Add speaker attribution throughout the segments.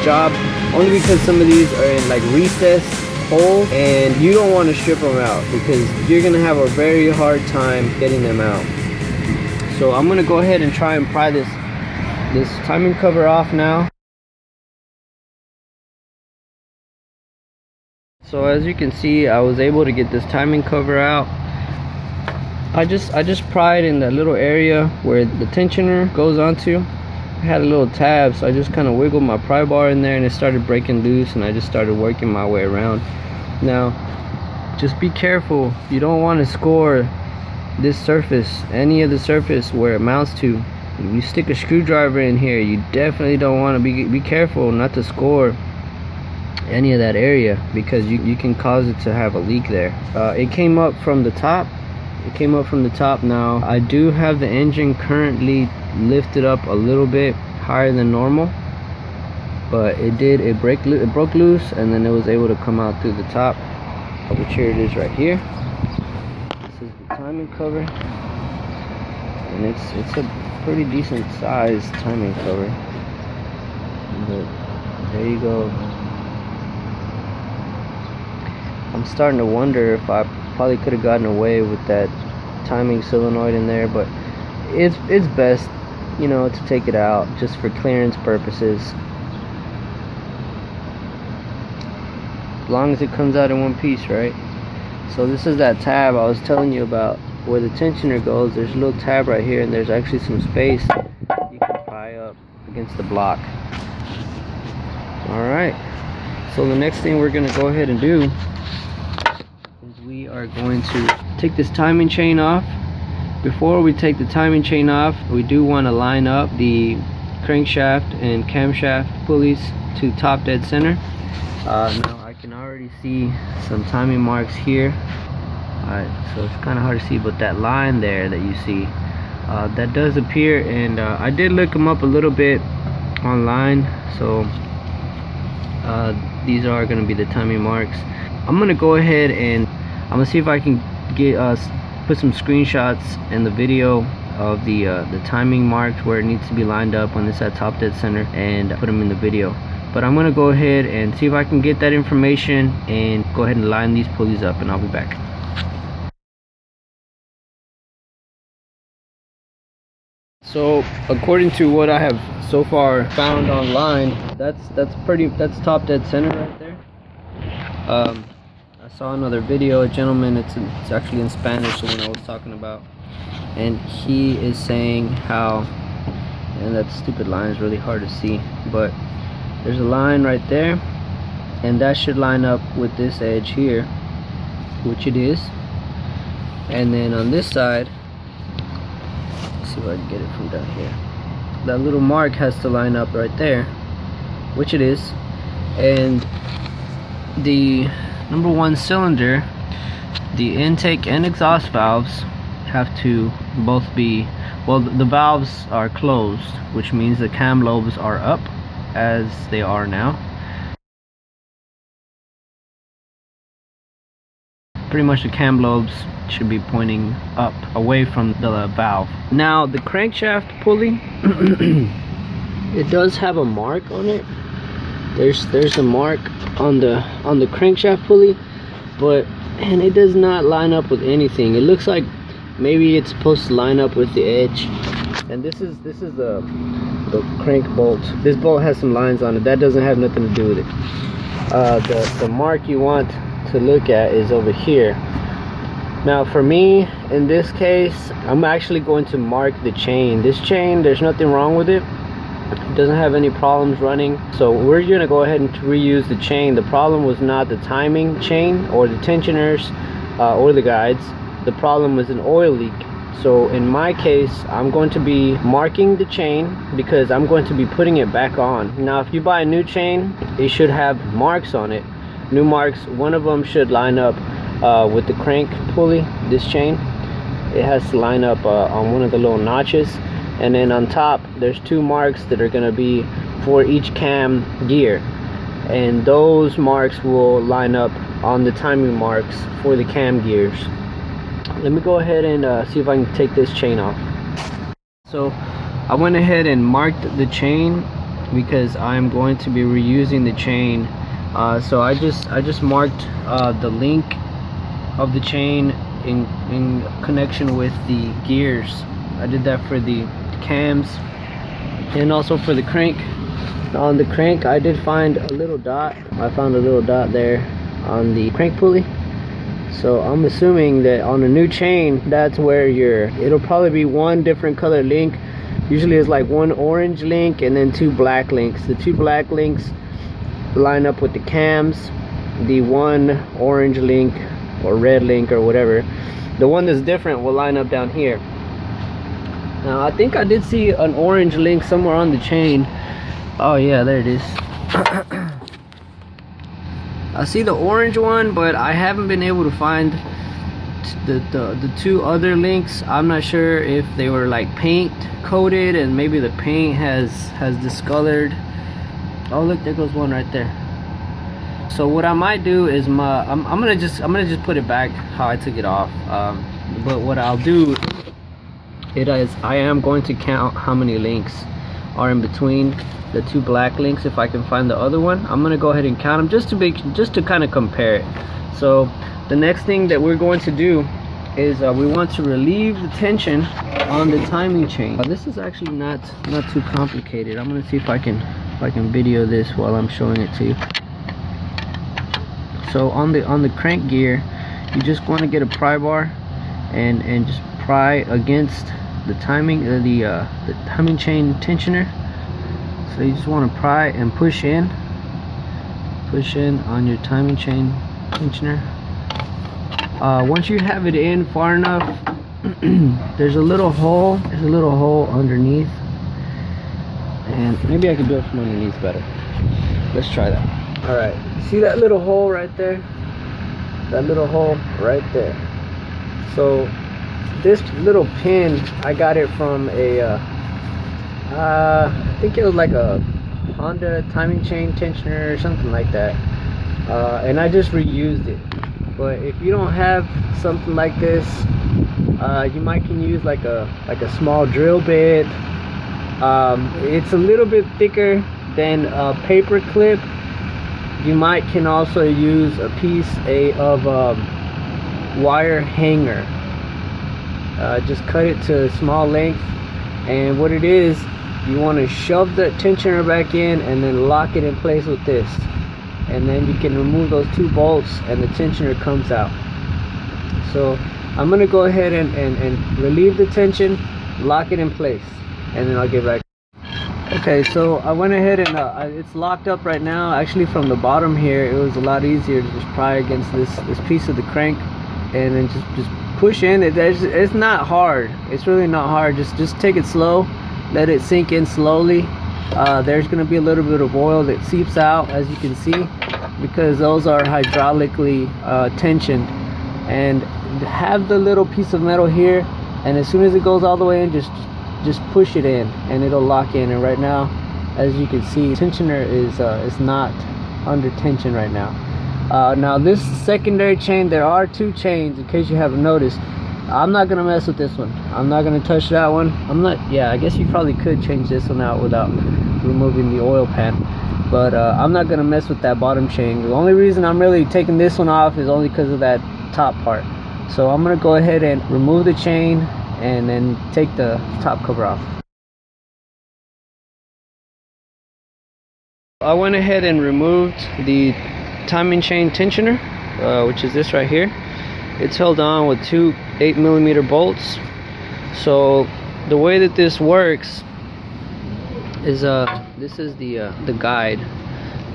Speaker 1: job, only because some of these are in like recessed holes and you don't want to strip them out because you're gonna have a very hard time getting them out. So I'm gonna go ahead and try and pry this timing cover off now. So as you can see, I was able to get this timing cover out. I just pried in that little area where the tensioner goes onto. I had a little tab, so I just kind of wiggled my pry bar in there and it started breaking loose, and I just started working my way around. Now just be careful, you don't want to score this surface, any of the surface where it mounts to. If you stick a screwdriver in here, you definitely don't want to be careful not to score any of that area, because you can cause it to have a leak there. It came up from the top. Now I do have the engine currently lifted up a little bit higher than normal, but it broke loose, and then it was able to come out through the top, which here it is right here. This is the timing cover, and it's a pretty decent sized timing cover, but there you go. I'm starting to wonder if I probably could have gotten away with that timing solenoid in there, but it's best, you know, to take it out just for clearance purposes. As long as it comes out in one piece, right? So this is that tab I was telling you about where the tensioner goes. There's a little tab right here, and there's actually some space you can pry up against the block. Alright, so the next thing we're gonna go ahead and do, we are going to take this timing chain off. Before we take the timing chain off, we do want to line up the crankshaft and camshaft pulleys to top dead center. Now I can already see some timing marks here. Alright, so it's kind of hard to see, but that line there that you see, that does appear, and I did look them up a little bit online, so these are going to be the timing marks. I'm going to go ahead and I'm gonna see if I can get put some screenshots in the video of the timing marks where it needs to be lined up when it's at top dead center, and put them in the video. But I'm gonna go ahead and see if I can get that information and go ahead and line these pulleys up, and I'll be back. So according to what I have so far found online, that's top dead center right there. I saw another video, a gentleman, it's actually in Spanish, the one I was talking about, and he is saying how, and that stupid line is really hard to see, but there's a line right there, and that should line up with this edge here, which it is. And then on this side, let's see if I can get it from down here, that little mark has to line up right there, which it is. And the number one cylinder, the intake and exhaust valves have to both be, well, the valves are closed, which means the cam lobes are up as they are now. Pretty much the cam lobes should be pointing up away from the valve. Now the crankshaft pulley, it does have a mark on it. There's a mark on the crankshaft pulley, but and it does not line up with anything. It looks like maybe it's supposed to line up with the edge. And this is the crank bolt. This bolt has some lines on it. That doesn't have nothing to do with it. The mark you want to look at is over here. Now for me, in this case, I'm actually going to mark the chain. This chain, there's nothing wrong with it. It doesn't have any problems running, so we're gonna go ahead and reuse the chain. The problem was not the timing chain or the tensioners or the guides. The problem was an oil leak. So in my case, I'm going to be marking the chain because I'm going to be putting it back on. Now if you buy a new chain, it should have marks on it, new marks. One of them should line up with the crank pulley. This chain, it has to line up on one of the little notches. And then on top, there's two marks that are going to be for each cam gear, and those marks will line up on the timing marks for the cam gears. Let me go ahead and see if I can take this chain off. So I went ahead and marked the chain because I'm going to be reusing the chain. So I just marked the link of the chain in connection with the gears. I did that for the cams and also for the crank. On the crank, I did find a little dot. I found a little dot there on the crank pulley. So I'm assuming that on a new chain, that's where it'll probably be one different color link. Usually it's like one orange link and then two black links. The two black links line up with the cams. The one orange link or red link or whatever, the one that's different will line up down here. Now I think I did see an orange link somewhere on the chain. Oh yeah, there it is. I see the orange one, but I haven't been able to find the two other links. I'm not sure if they were like paint coated and maybe the paint has discolored. Oh look, there goes one right there. So what I might do is I'm gonna just put it back how I took it off. But what I'll do is I am going to count how many links are in between the two black links. If I can find the other one, I'm gonna go ahead and count them just to kind of compare it. So the next thing that we're going to do is we want to relieve the tension on the timing chain. This is actually not too complicated. I'm gonna see if I can video this while I'm showing it to you. So on the crank gear, you just want to get a pry bar and just pry against the timing the timing chain tensioner. So you just want to pry and push in on your timing chain tensioner. Once you have it in far enough, there's a little hole underneath, and maybe I can do it from underneath better. Let's try that. All right, see that little hole right there? That little hole right there. So this little pin, I got it from a I think it was like a Honda timing chain tensioner or something like that, and I just reused it. But if you don't have something like this, you might can use like a small drill bit. It's a little bit thicker than a paper clip. You might can also use a piece of wire hanger. Just cut it to a small length, and what it is, you want to shove the tensioner back in and then lock it in place with this, and then you can remove those two bolts and the tensioner comes out. So I'm gonna go ahead and relieve the tension, lock it in place, and then I'll get back. Okay, so I went ahead and it's locked up right now. Actually, from the bottom here, it was a lot easier to just pry against this piece of the crank and then just push in. It's not hard. It's really not hard. Just take it slow, let it sink in slowly. There's going to be a little bit of oil that seeps out, as you can see, because those are hydraulically tensioned. And have the little piece of metal here, and as soon as it goes all the way in, just push it in and it'll lock in. And right now, as you can see, tensioner is not under tension right now. Now this secondary chain, there are two chains in case you haven't noticed. I'm not gonna mess with this one. I'm not gonna touch that one. I guess you probably could change this one out without removing the oil pan, but I'm not gonna mess with that bottom chain. The only reason I'm really taking this one off is only because of that top part. So I'm gonna go ahead and remove the chain and then take the top cover off. I went ahead and removed the timing chain tensioner, which is this right here. It's held on with two 8mm bolts. So the way that this works is this is the guide,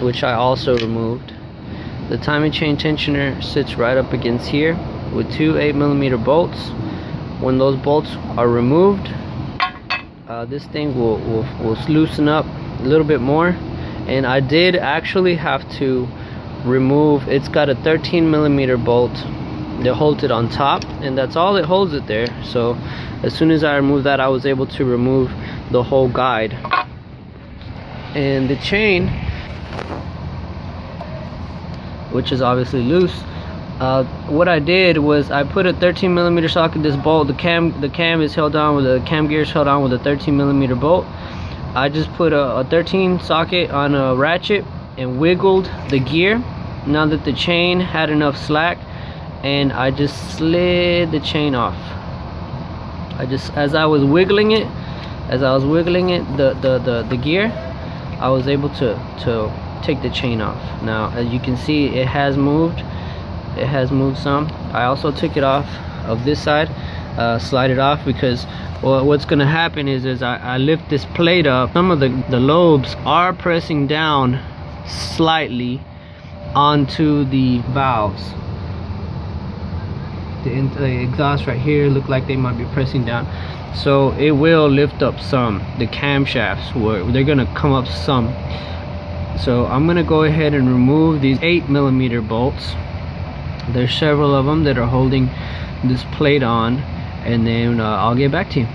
Speaker 1: which I also removed. The timing chain tensioner sits right up against here with two 8mm bolts. When those bolts are removed, this thing will loosen up a little bit more. And I did actually have to remove, it's got a 13mm bolt that holds it on top, and that's all that holds it there. So as soon as I removed that, I was able to remove the whole guide. And the chain, which is obviously loose, what I did was I put a 13mm socket. This bolt, the cam is held on with a cam gear is held on with a 13mm bolt. I just put a 13 socket on a ratchet and wiggled the gear now that the chain had enough slack, and I just slid the chain off. As I was wiggling it, the gear, I was able to take the chain off. Now as you can see, it has moved some. I also took it off of this side, slide it off, because what's gonna happen is I lift this plate up, some of the lobes are pressing down slightly onto the valves. The exhaust right here look like they might be pressing down, so it will lift up some. The camshafts, where they're gonna come up some. So I'm gonna go ahead and remove these 8mm bolts. There's several of them that are holding this plate on, and then I'll get back to you.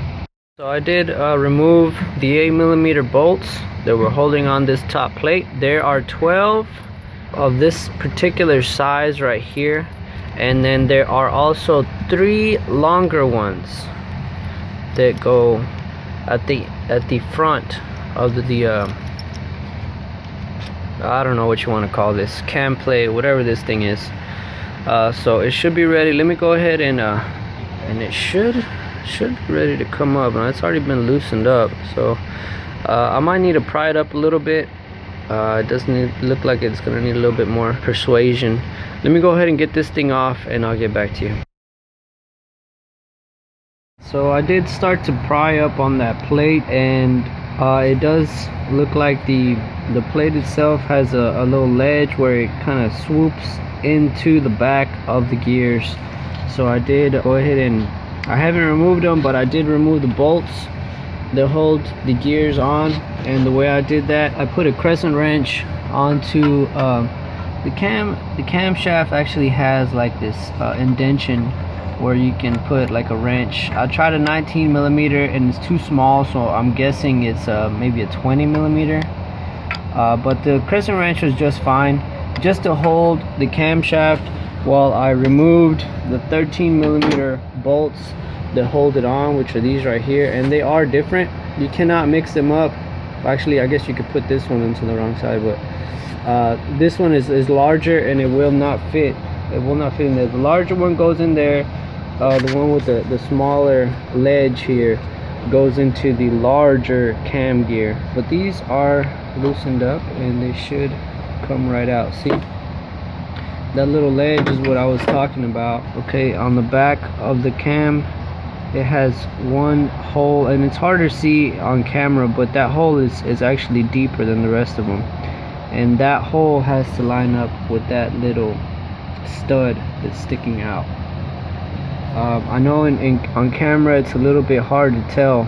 Speaker 1: So I did remove the 8mm bolts that were holding on this top plate. There are 12 of this particular size right here, and then there are also 3 longer ones that go at the front of the I don't know what you want to call this, cam plate, whatever this thing is. So it should be ready. Let me go ahead and it should be ready to come up. Now it's already been loosened up, so I might need to pry it up a little bit. It doesn't look like it's gonna need a little bit more persuasion. Let me go ahead and get this thing off, and I'll get back to you. So I did start to pry up on that plate, and it does look like the plate itself has a little ledge where it kind of swoops into the back of the gears. So I did go ahead and, I haven't removed them, but I did remove the bolts that hold the gears on. And the way I did that, I put a crescent wrench onto the camshaft. Actually has like this indentation where you can put like a wrench. I tried a 19mm and it's too small, so I'm guessing it's maybe a 20mm. But the crescent wrench was just fine, just to hold the camshaft while I removed the 13mm bolts that hold it on, which are these right here. And they are different, you cannot mix them up. Actually, I guess you could put this one into the wrong side, but this one is larger and it will not fit. It will not fit in there. The larger one goes in there. The one with the smaller ledge here goes into the larger cam gear. But these are loosened up and they should come right out. See, that little ledge is what I was talking about. Okay, on the back of the cam, it has one hole, and it's hard to see on camera, but that hole is actually deeper than the rest of them, and that hole has to line up with that little stud that's sticking out. I know on camera it's a little bit hard to tell,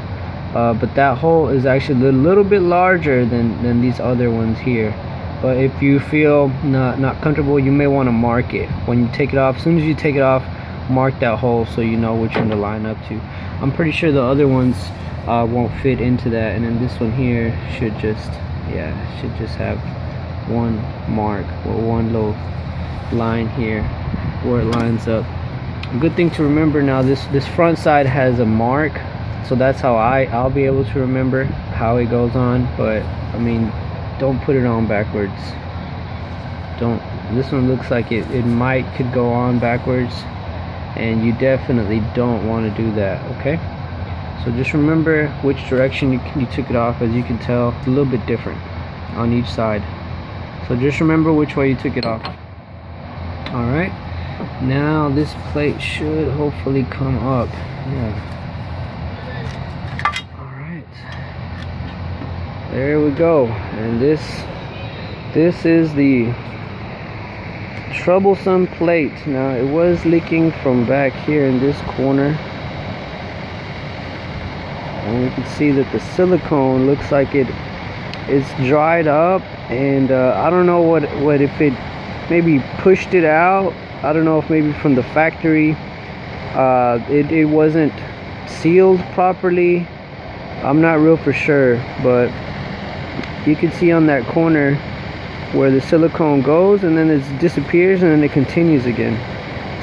Speaker 1: but that hole is actually a little bit larger than these other ones here. But if you feel not comfortable, you may want to mark it when you take it off. As soon as you take it off, mark that hole so you know which one to line up to. I'm pretty sure the other ones won't fit into that, and then this one here should just have one mark or one little line here where it lines up. A good thing to remember now, this front side has a mark, so that's how I'll be able to remember how it goes on. But I mean, don't put it on backwards. Don't. This one looks like it could go on backwards, and you definitely don't want to do that. Okay, so just remember which direction you took it off. As you can tell, it's a little bit different on each side, so just remember which way you took it off. All right, now this plate should hopefully come up. Yeah, all right, there we go. And this is the troublesome plate. Now it was leaking from back here in this corner, and we can see that the silicone looks like it's dried up, and I don't know what if it maybe pushed it out. I don't know if maybe from the factory it wasn't sealed properly. I'm not real for sure, but you can see on that corner where the silicone goes, and then it disappears, and then it continues again.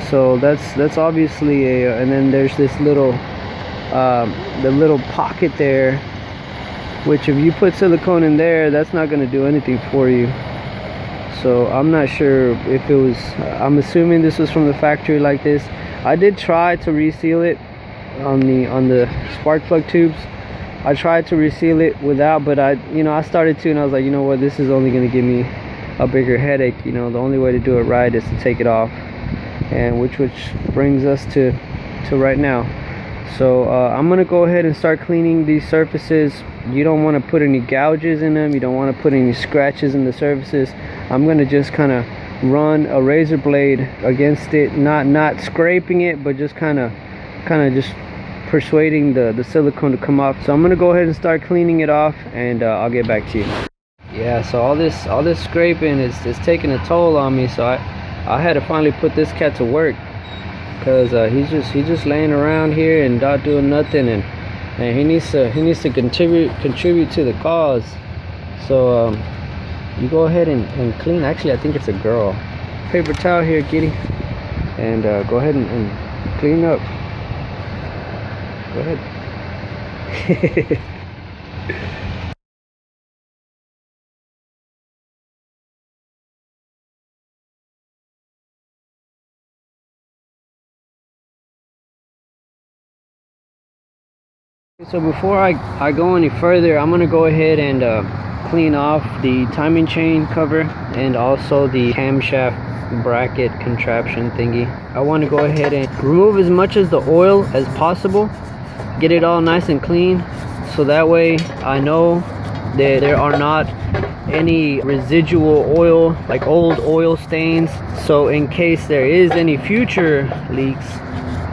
Speaker 1: So that's obviously and then there's this little the little pocket there which if you put silicone in there, that's not going to do anything for you. So I'm not sure if it was, I'm assuming this was from the factory like this. I did try to reseal it on the spark plug tubes. I tried to reseal it without, but I started to, and I was like, you know what, this is only going to give me a bigger headache. You know, the only way to do it right is to take it off, and which brings us to right now. So I'm gonna go ahead and start cleaning these surfaces. You don't want to put any gouges in them, you don't want to put any scratches in the surfaces. I'm gonna just kind of run a razor blade against it, not scraping it, but just kind of just persuading the silicone to come off. So I'm gonna go ahead and start cleaning it off, and I'll get back to you. Yeah, so all this scraping is taking a toll on me, so I had to finally put this cat to work, because he's just laying around here and not doing nothing, and he needs to contribute to the cause. So you go ahead and clean. Actually, I think it's a girl. Paper towel here, kitty, and go ahead and clean up. Go ahead. So before I go any further, I'm gonna go ahead and clean off the timing chain cover and also the camshaft bracket contraption thingy. I want to go ahead and remove as much as the oil as possible, get it all nice and clean, so that way I know that there are not any residual oil, like old oil stains. So in case there is any future leaks,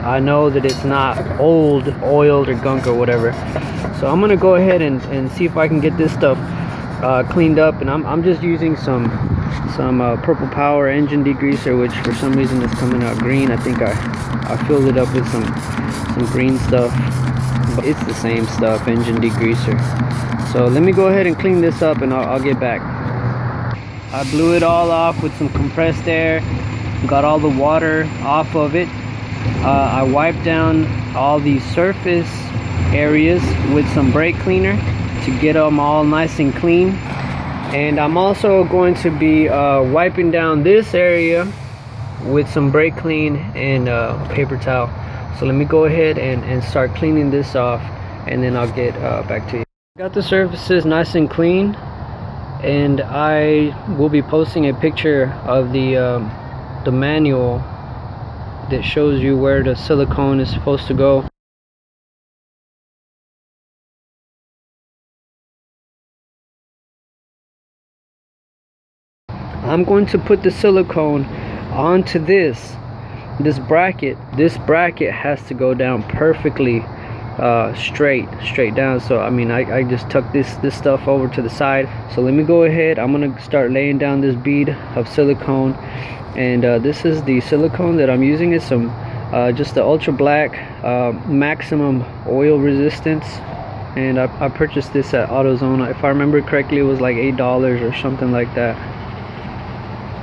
Speaker 1: I know that it's not old oil or gunk or whatever. So I'm gonna go ahead and see if I can get this stuff cleaned up, and I'm just using some Purple Power engine degreaser, which for some reason is coming out green. I think I filled it up with some green stuff, but it's the same stuff, engine degreaser. So let me go ahead and clean this up, and I'll get back. I blew it all off with some compressed air, got all the water off of it. I wiped down all the surface areas with some brake cleaner to get them all nice and clean, and I'm also going to be wiping down this area with some brake clean and paper towel. So let me go ahead and start cleaning this off, and then I'll get back to you. Got the surfaces nice and clean, and I will be posting a picture of the manual that shows you where the silicone is supposed to go. I'm going to put the silicone onto this bracket. This bracket has to go down perfectly straight down. So I mean, I just tuck this stuff over to the side. So let me go ahead, I'm gonna start laying down this bead of silicone, and this is the silicone that I'm using. It's some just the ultra black maximum oil resistance, and I purchased this at AutoZone. If I remember correctly, it was like $8 or something like that.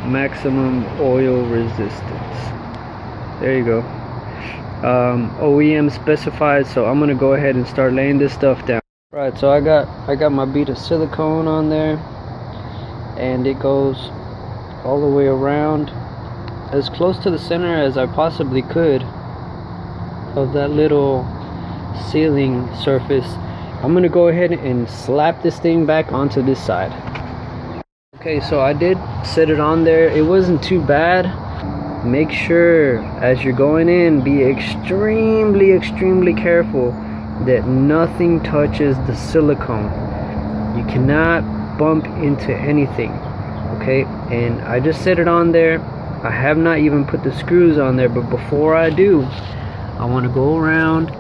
Speaker 1: Maximum oil resistance, there you go. OEM specified. So I'm gonna go ahead and start laying this stuff down. Right, so I got my bead of silicone on there, and it goes all the way around as close to the center as I possibly could of that little sealing surface. I'm gonna go ahead and slap this thing back onto this side. Okay, so I did set it on there. It wasn't too bad. Make sure as you're going in, be extremely careful that nothing touches the silicone. You cannot bump into anything, okay? And I just set it on there. I have not even put the screws on there, but before I do, I want to go around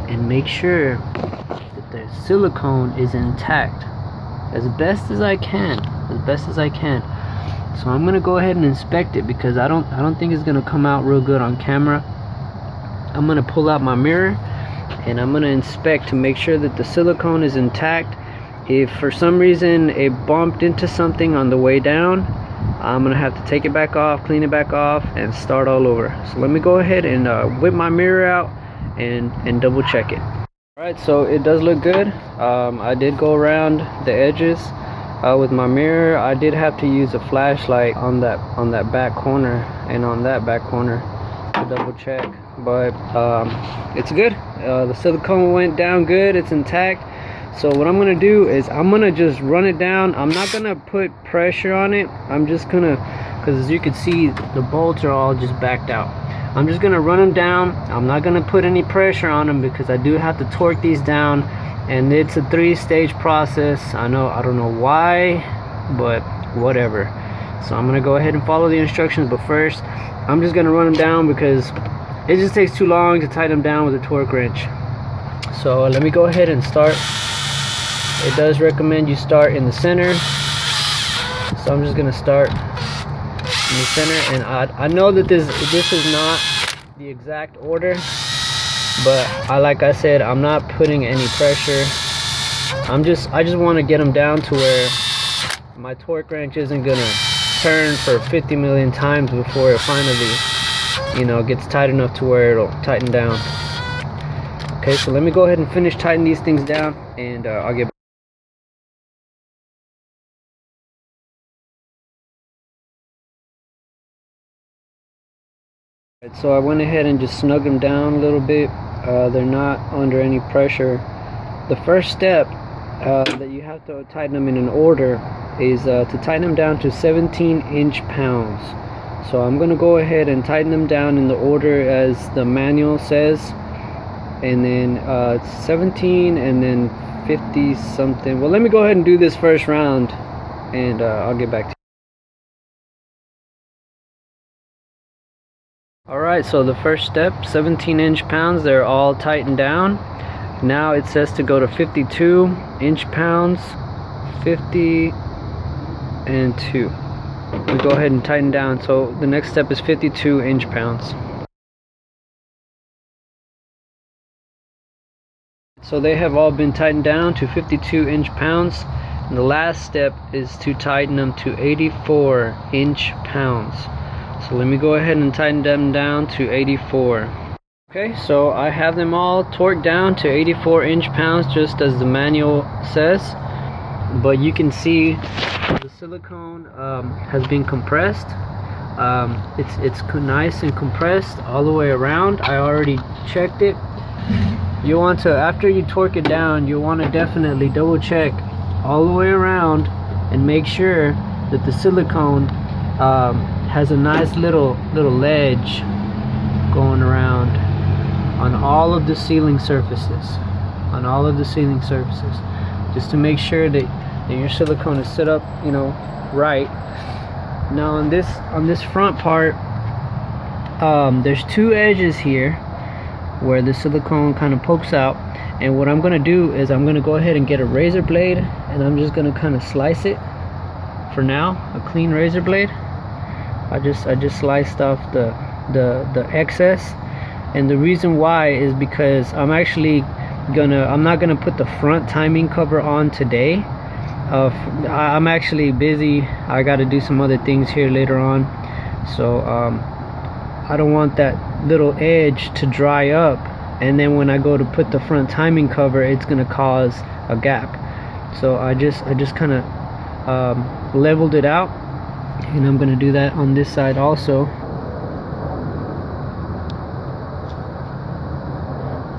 Speaker 1: and make sure that the silicone is intact as best as I can, So I'm gonna go ahead and inspect it, because I don't think it's gonna come out real good on camera. I'm gonna pull out my mirror and I'm gonna inspect to make sure that the silicone is intact. If for some reason it bumped into something on the way down, I'm gonna have to take it back off, clean it back off, and start all over. So let me go ahead and whip my mirror out and double check it. Alright, so it does look good. I did go around the edges with my mirror. I did have to use a flashlight on that back corner and on that back corner to double check, but it's good. The silicone went down good, it's intact. So what I'm gonna do is I'm gonna just run it down. I'm not gonna put pressure on it. I'm just gonna, because as you can see, the bolts are all just backed out. I'm just gonna run them down. I'm not gonna put any pressure on them because I do have to torque these down, and it's a 3-stage process. I don't know why, but whatever. So I'm gonna go ahead and follow the instructions, but first I'm just gonna run them down because it just takes too long to tighten them down with a torque wrench. So let me go ahead and start. It does recommend you start in the center, so I'm just gonna start in the center. And I know that this is not the exact order, but like I said, I'm not putting any pressure. I just want to get them down to where my torque wrench isn't gonna turn for 50 million times before it finally, you know, gets tight enough to where it'll tighten down. Okay, so let me go ahead and finish tightening these things down, and I'll get back. So I went ahead and just snugged them down a little bit. They're not under any pressure. The first step that you have to tighten them in an order is to tighten them down to 17 inch-pounds. So I'm going to go ahead and tighten them down in the order as the manual says, and then 17 and then 50 something. Well, let me go ahead and do this first round, and I'll get back to you. Alright, so the first step, 17 inch-pounds, they're all tightened down. Now it says to go to 52 inch-pounds, 50 and 2. We go ahead and tighten down. So the next step is 52 inch-pounds. So they have all been tightened down to 52 inch-pounds. And the last step is to tighten them to 84 inch-pounds. So let me go ahead and tighten them down to 84. Okay, so I have them all torqued down to 84 inch-pounds just as the manual says. But you can see the silicone has been compressed. It's nice and compressed all the way around. I already checked it. You want to, after you torque it down, you want to definitely double check all the way around and make sure that the silicone has a nice little ledge going around on all of the sealing surfaces, just to make sure that your silicone is set up, you know, right. Now on this front part, there's 2 edges here where the silicone kind of pokes out, and what I'm going to do is I'm going to go ahead and get a razor blade, and I'm just going to kind of slice it. For now, a clean razor blade. I just sliced off the excess, and the reason why is because I'm not gonna put the front timing cover on today. I'm actually busy. I got to do some other things here later on, so I don't want that little edge to dry up, and then when I go to put the front timing cover, it's gonna cause a gap. So I just kind of leveled it out, and I'm gonna do that on this side also.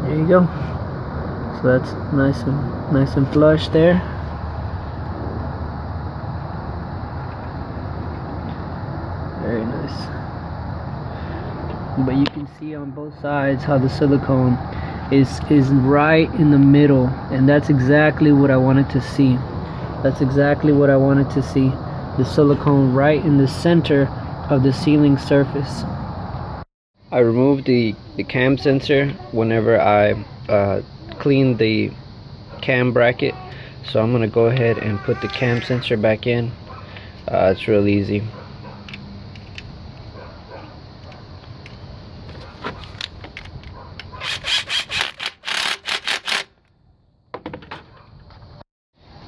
Speaker 1: There you go. So that's nice and flush there. Very nice. But you can see on both sides how the silicone is right in the middle, and that's exactly what I wanted to see. The silicone right in the center of the sealing surface. I removed the cam sensor whenever I cleaned the cam bracket, so I'm gonna go ahead and put the cam sensor back in. It's real easy.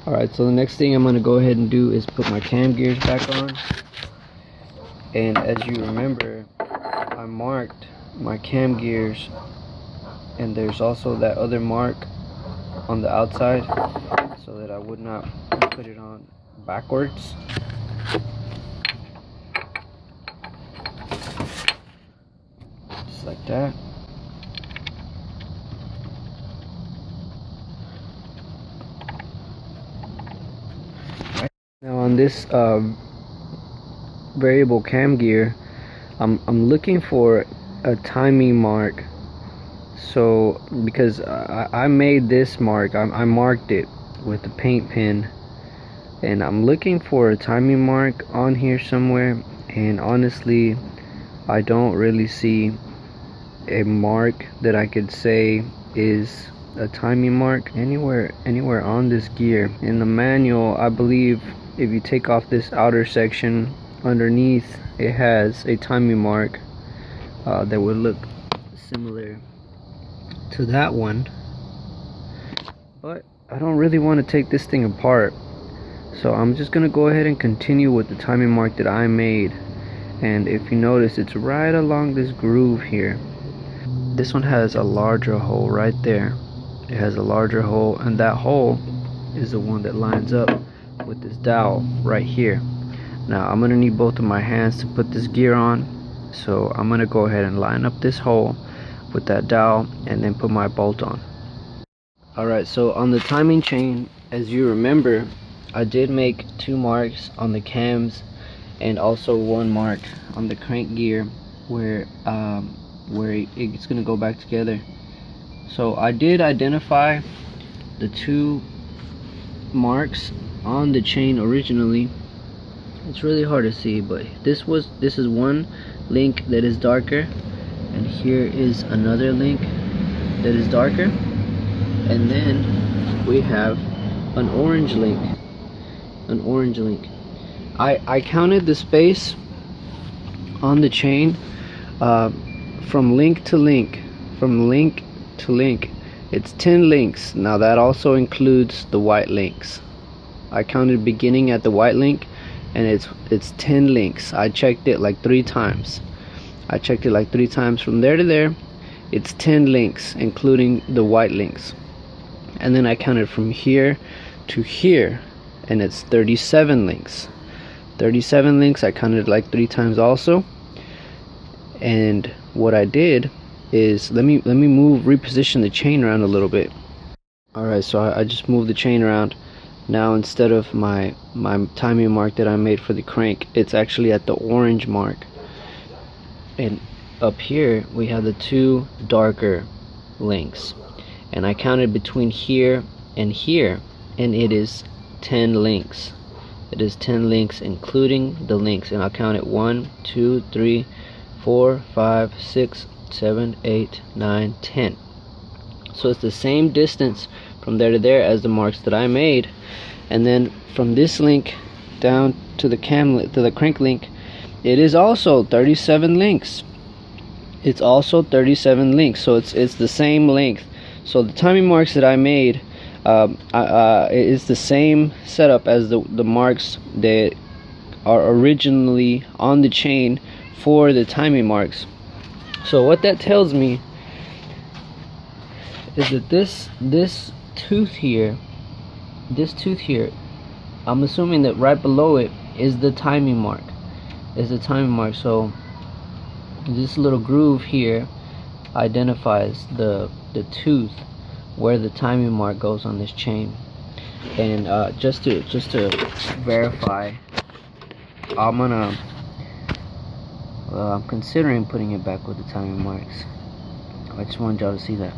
Speaker 1: Alright, so the next thing I'm going to go ahead and do is put my cam gears back on. And as you remember, I marked my cam gears, and there's also that other mark on the outside so that I would not put it on backwards. Just like that. Now on this variable cam gear, I'm looking for a timing mark. So because I made this mark, I marked it with the paint pen, and I'm looking for a timing mark on here somewhere, and honestly I don't really see a mark that I could say is a timing mark anywhere on this gear. In the manual, I believe if you take off this outer section underneath, it has a timing mark that would look similar to that one, but I don't really want to take this thing apart, so I'm just gonna go ahead and continue with the timing mark that I made. And if you notice, it's right along this groove here. This one has a larger hole right there. It has a larger hole, and that hole is the one that lines up with this dowel right here. Now I'm gonna need both of my hands to put this gear on, so I'm gonna go ahead and line up this hole with that dowel and then put my bolt on. Alright, so on the timing chain, as you remember, I did make 2 marks on the cams and also 1 mark on the crank gear where it's gonna go back together. So I did identify the 2 marks on the chain originally. It's really hard to see, but this is one link that is darker, and here is another link that is darker, and then we have an orange link. I counted the space on the chain from link to link, it's 10 links. Now that also includes the white links. I counted beginning at the white link, and it's 10 links. I checked it like 3 times. From there to there, it's 10 links, including the white links. And then I counted from here to here, and it's 37 links. I counted like 3 times also. And what I did is, let me reposition the chain around a little bit. Alright, so I just moved the chain around. Now instead of my timing mark that I made for the crank, it's actually at the orange mark. And up here we have the 2 darker links, and I counted between here, and it is 10 links. It is 10 links including the links, and I'll count it 1, 2, 3, 4, 5, 6, 7, 8, 9, 10. So it's the same distance from there to there as the marks that I made. And then from this link down to the crank link, it is also 37 links. So it's the same length. So the timing marks that I made is the same setup as the marks that are originally on the chain for the timing marks. So what that tells me is that this tooth here, I'm assuming that right below it is the timing mark. So this little groove here identifies the tooth where the timing mark goes on this chain. And just to verify, I'm considering putting it back with the timing marks. I just wanted y'all to see that.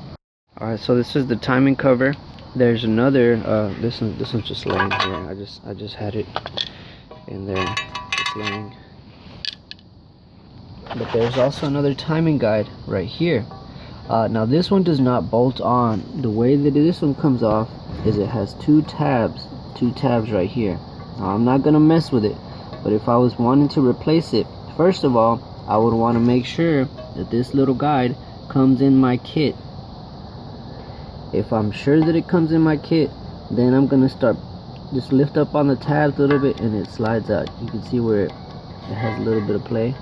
Speaker 1: Alright, so this is the timing cover. There's another this one's just laying here. I just had it in there, just laying. But there's also another timing guide right here. Now this one does not bolt on. The way that this one comes off is it has 2 tabs right here. Now I'm not gonna mess with it, but if I was wanting to replace it, first of all, I would want to make sure that this little guide comes in my kit. If I'm sure that it comes in my kit, then I'm gonna start, just lift up on the tabs a little bit and it slides out. You can see where it has a little bit of play.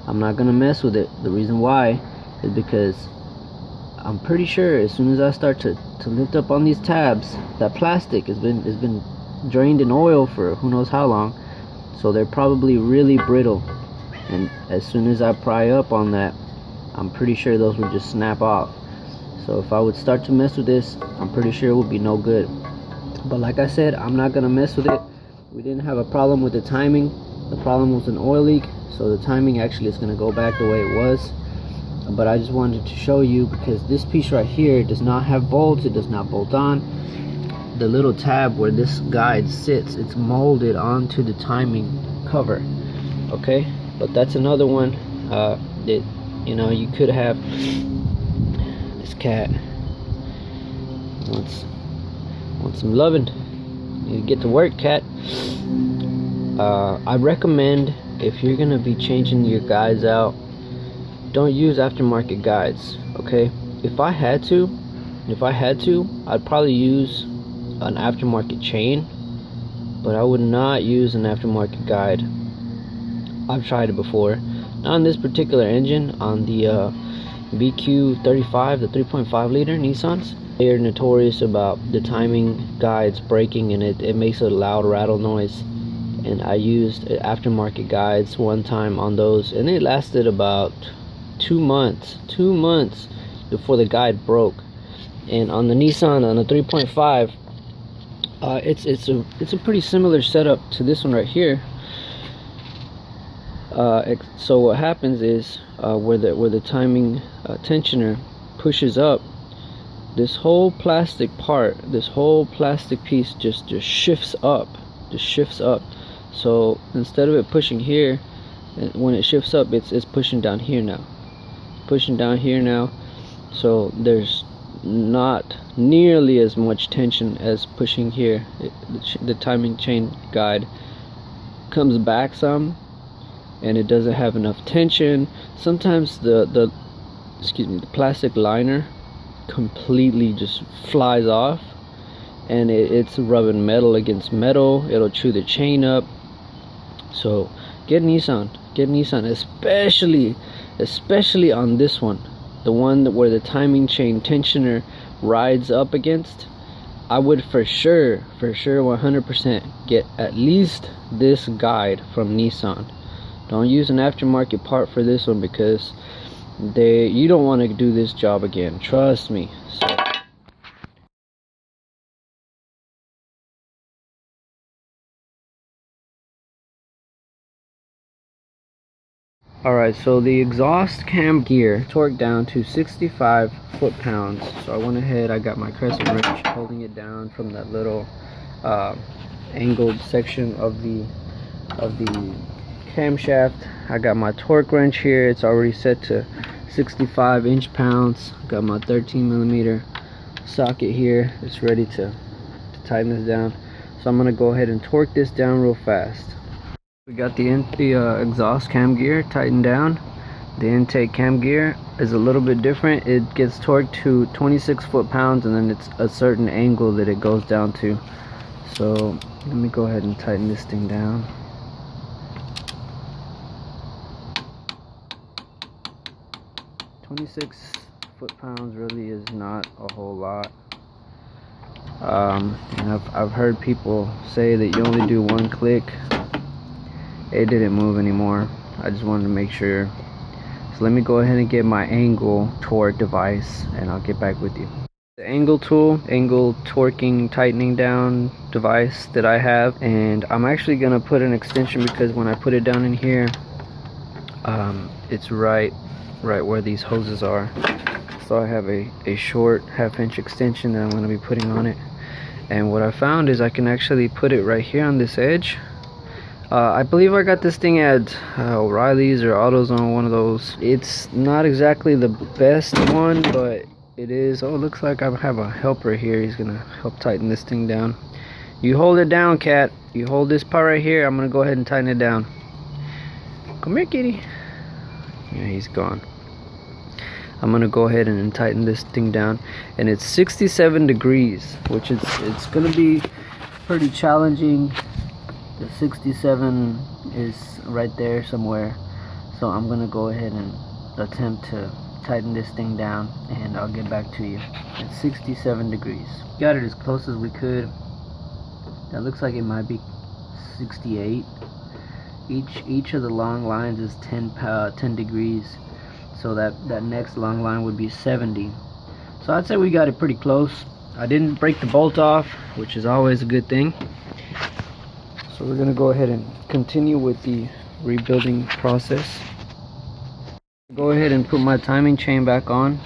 Speaker 1: I'm not gonna mess with it. The reason why is because I'm pretty sure as soon as I start to lift up on these tabs, that plastic has been drained in oil for who knows how long, so they're probably really brittle, and as soon as I pry up on that, I'm pretty sure those would just snap off. So if I would start to mess with this, I'm pretty sure it would be no good. But like I said, I'm not gonna mess with it. We didn't have a problem with the timing. The problem was an oil leak, so the timing actually is gonna go back the way it was. But I just wanted to show you, because this piece right here does not have bolts, it does not bolt on. The little tab where this guide sits, it's molded onto the timing cover. Okay, but that's another one that, you know, you could have. This cat wants some loving. You get to work, cat. I recommend, if you're gonna be changing your guides out, don't use aftermarket guides. Okay, if I had to, I'd probably use an aftermarket chain, but I would not use an aftermarket guide. I've tried it before. Not on this particular engine, on the VQ35, the 3.5 liter Nissans. They're notorious about the timing guides breaking, and it makes a loud rattle noise. And I used aftermarket guides one time on those, and it lasted about 2 months before the guide broke. And on the Nissan, on the 3.5, it's a pretty similar setup to this one right here. So what happens is, where the timing tensioner pushes up, this whole plastic part, this whole plastic piece just shifts up, so instead of it pushing here, when it shifts up, it's pushing down here now, so there's not nearly as much tension as pushing here. The timing chain guide comes back some, and it doesn't have enough tension. Sometimes the plastic liner completely just flies off, and it's rubbing metal against metal. It'll chew the chain up. So get Nissan, especially on this one, the one where the timing chain tensioner rides up against. I would for sure 100% get at least this guide from Nissan. Don't use an aftermarket part for this one, because you don't want to do this job again, trust me. So, alright, so the exhaust cam gear torqued down to 65 foot-pounds. So I went ahead, I got my crescent wrench holding it down from that little angled section of the camshaft. I got my torque wrench here, it's already set to 65 inch-pounds. Got my 13mm socket here, it's ready to tighten this down. So I'm gonna go ahead and torque this down real fast. We got the exhaust cam gear tightened down. The intake cam gear is a little bit different. It gets torqued to 26 foot-pounds, and then it's a certain angle that it goes down to. So let me go ahead and tighten this thing down. "26 foot-pounds really is not a whole lot. And I've heard people say that you only do one click. It didn't move anymore. I just wanted to make sure. So let me go ahead and get my angle torque device, and I'll get back with you. The angle tool, angle torquing tightening down device that I have, and I'm actually gonna put an extension, because when I put it down in here, it's right where these hoses are. So I have a short 1/2 inch extension that I'm going to be putting on it. And what I found is I can actually put it right here on this edge. I believe I got this thing at O'Reilly's or AutoZone, one of those. It's not exactly the best one, but it is. Oh, it looks like I have a helper here. He's going to help tighten this thing down. You hold it down, cat. You hold this part right here. I'm going to go ahead and tighten it down. Come here, kitty. Yeah, he's gone. I'm gonna go ahead and tighten this thing down, and it's 67 degrees, which it's gonna be pretty challenging. The 67 is right there somewhere, so I'm gonna go ahead and attempt to tighten this thing down and I'll get back to you. It's 67 degrees. Got it as close as we could. That looks like it might be 68. Each of the long lines is 10 degrees, so that next long line would be 70. So I'd say we got it pretty close. I didn't break the bolt off, which is always a good thing. So we're gonna go ahead and continue with the rebuilding process. Go ahead and put my timing chain back on,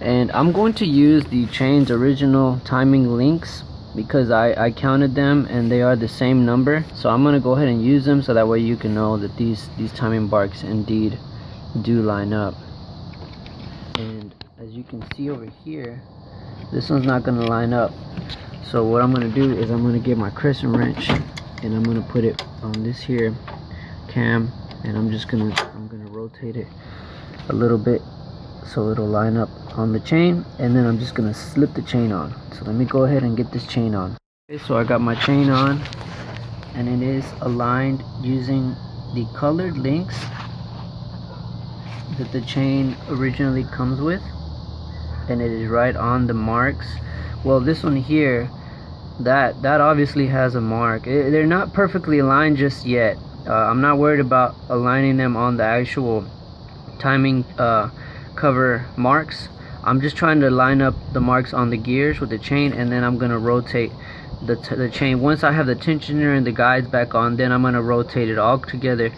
Speaker 1: and I'm going to use the chain's original timing links because I counted them and they are the same number. So I'm gonna go ahead and use them so that way you can know that these timing marks indeed do line up. And as you can see over here, this one's not gonna line up. So what I'm gonna do is I'm gonna get my crescent wrench and I'm gonna put it on this here cam, and I'm gonna rotate it a little bit so it'll line up on the chain, and then I'm just gonna slip the chain on. So let me go ahead and get this chain on. Okay, so I got my chain on and it is aligned using the colored links that the chain originally comes with, and it is right on the marks. Well, this one here, that obviously has a mark. They're not perfectly aligned just yet. I'm not worried about aligning them on the actual timing cover marks. I'm just trying to line up the marks on the gears with the chain, and then I'm gonna rotate the chain. Once I have the tensioner and the guides back on, then I'm gonna rotate it all together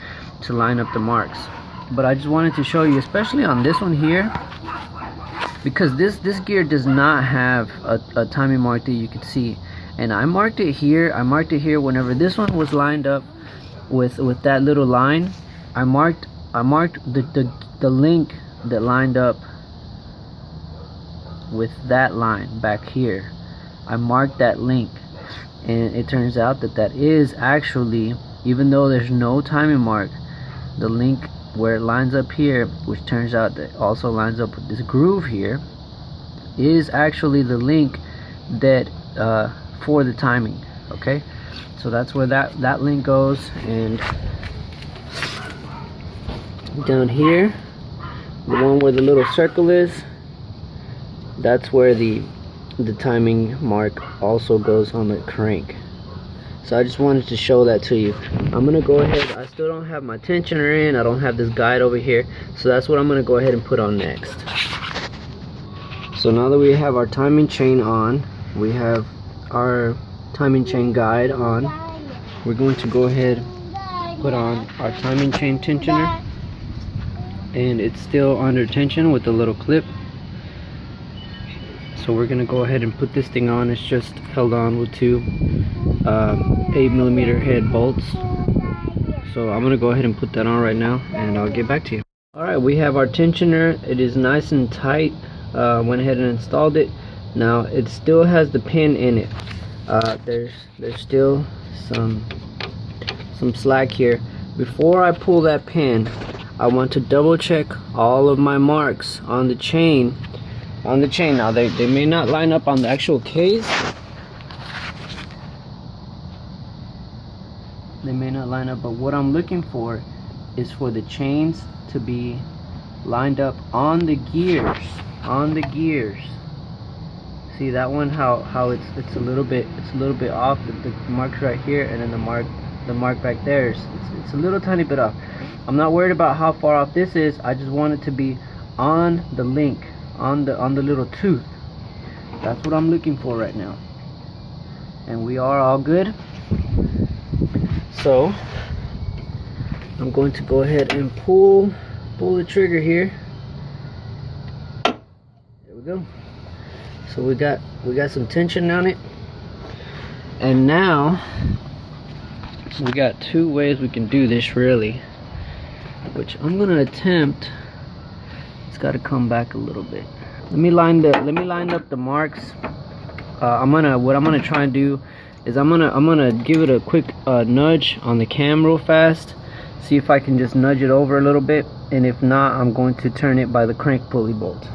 Speaker 1: to line up the marks. But I just wanted to show you, especially on this one here, because this gear does not have a timing mark that you can see, and I marked it here. I marked it here whenever this one was lined up with that little line. I marked the link that lined up with that line back here. I marked that link, and it turns out that is actually, even though there's no timing mark, the link where it lines up here, which turns out that also lines up with this groove here, is actually the link that for the timing. Okay, so that's where that link goes. And down here, the one where the little circle is, that's where the timing mark also goes on the crank. So I just wanted to show that to you. I'm gonna go ahead, I still don't have my tensioner in, I don't have this guide over here, so that's what I'm gonna go ahead and put on next. So now that we have our timing chain on, we have our timing chain guide on, we're going to go ahead and put on our timing chain tensioner, and it's still under tension with the little clip. So we're gonna go ahead and put this thing on. It's just held on with two 8mm head bolts. So I'm gonna go ahead and put that on right now, and I'll get back to you. Alright, we have our tensioner. It is nice and tight. Went ahead and installed it. Now it still has the pin in it. There's still some slack here. Before I pull that pin, I want to double check all of my marks on the chain. Now they may not line up on the actual case. They may not line up, but what I'm looking for is for the chains to be lined up on the gears. See that one, how it's a little bit off. The mark's right here, and then the mark back there it's a little tiny bit off. I'm not worried about how far off this is. I just want it to be on the link, on the little tooth. That's what I'm looking for right now, and we are all good. So I'm going to go ahead and pull the trigger here. There we go. So we got some tension on it, and now we got two ways we can do this really, which I'm gonna attempt. It's got to come back a little bit. Let me line up the marks. What I'm gonna try and do is I'm gonna give it a quick nudge on the cam real fast, see if I can just nudge it over a little bit, and if not, I'm going to turn it by the crank pulley bolt.